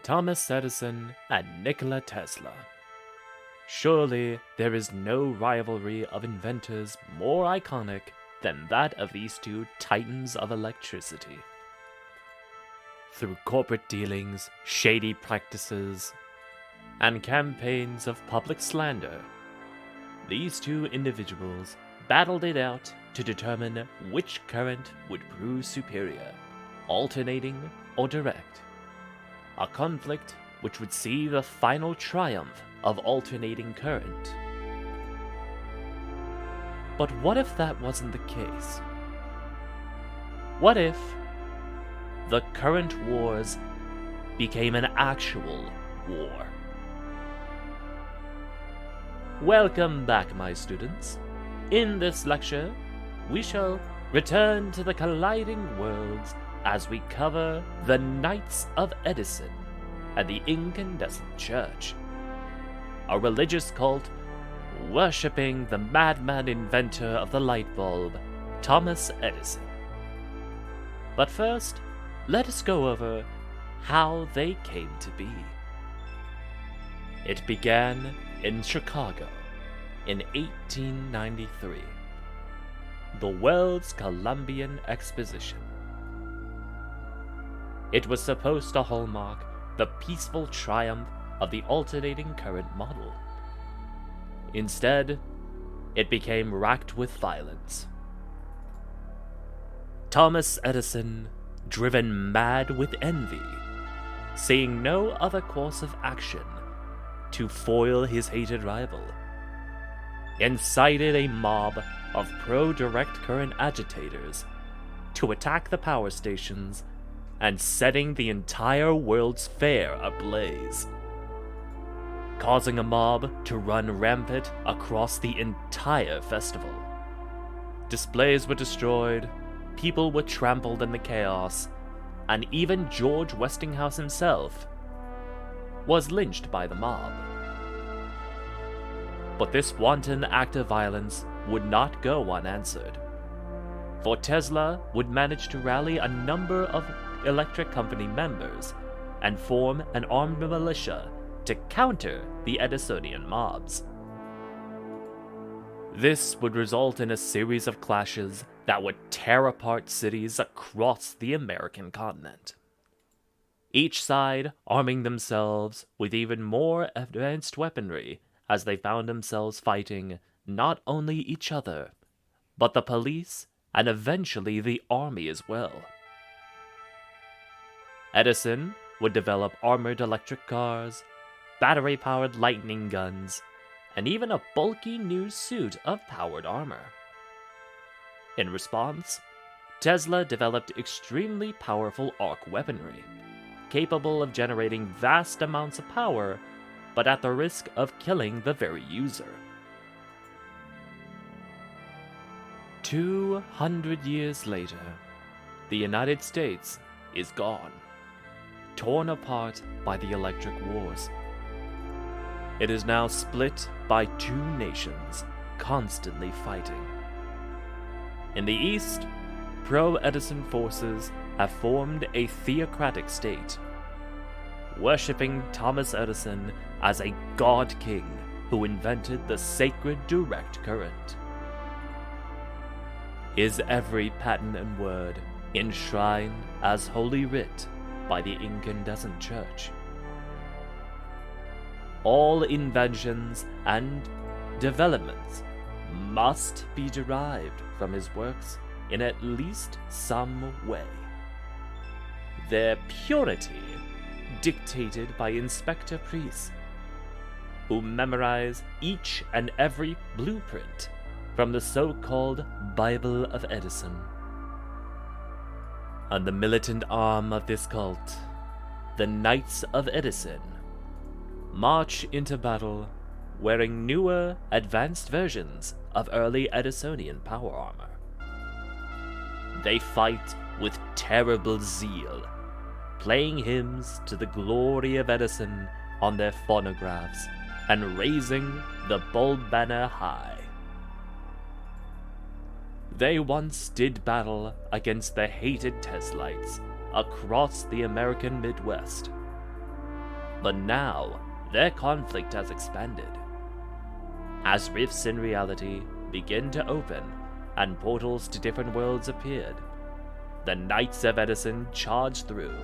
Thomas Edison and Nikola Tesla. Surely there is no rivalry of inventors more iconic than that of these two titans of electricity. Through corporate dealings, shady practices, and campaigns of public slander, these two individuals battled it out to determine which current would prove superior, alternating or direct. A conflict which would see the final triumph of alternating current. But what if that wasn't the case? What if the current wars became an actual war? Welcome back, my students. In this lecture, we shall return to the colliding worlds as we cover the Knights of Edison and the Incandescent Church, a religious cult worshipping the madman inventor of the light bulb, Thomas Edison. But first, let us go over how they came to be. It began in Chicago in 1893, the World's Columbian Exposition. It was supposed to hallmark the peaceful triumph of the alternating current model. Instead, it became racked with violence. Thomas Edison, driven mad with envy, seeing no other course of action to foil his hated rival, incited a mob of pro-direct current agitators to attack the power stations and setting the entire World's Fair ablaze, causing a mob to run rampant across the entire festival. Displays were destroyed, people were trampled in the chaos, and even George Westinghouse himself was lynched by the mob. But this wanton act of violence would not go unanswered, for Tesla would manage to rally a number of electric company members and form an armed militia to counter the Edisonian mobs. This would result in a series of clashes that would tear apart cities across the American continent, each side arming themselves with even more advanced weaponry as they found themselves fighting not only each other, but the police and eventually the army as well. Edison would develop armored electric cars, battery-powered lightning guns, and even a bulky new suit of powered armor. In response, Tesla developed extremely powerful arc weaponry, capable of generating vast amounts of power, but at the risk of killing the very user. 200 years later, the United States is gone, torn apart by the electric wars. It is now split by two nations, constantly fighting. In the East, pro-Edison forces have formed a theocratic state, worshipping Thomas Edison as a god king who invented the sacred direct current. Is every patent and word enshrined as holy writ by the Incandescent Church? All inventions and developments must be derived from his works in at least some way. Their purity dictated by inspector priests, who memorize each and every blueprint from the so-called Bible of Edison. And the militant arm of this cult, the Knights of Edison, march into battle wearing newer, advanced versions of early Edisonian power armor. They fight with terrible zeal, playing hymns to the glory of Edison on their phonographs and raising the bulb banner high. They once did battle against the hated Teslites across the American Midwest, But now, their conflict has expanded. As rifts in reality begin to open and portals to different worlds appeared, the Knights of Edison charged through,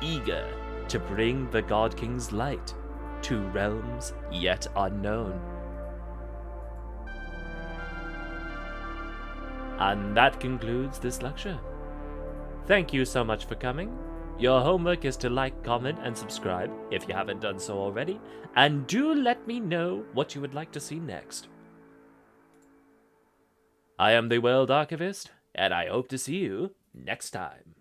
eager to bring the God King's light to realms yet unknown. And that concludes this lecture. Thank you so much for coming. Your homework is to like, comment, and subscribe if you haven't done so already, and do let me know what you would like to see next. I am the World Archivist, and I hope to see you next time.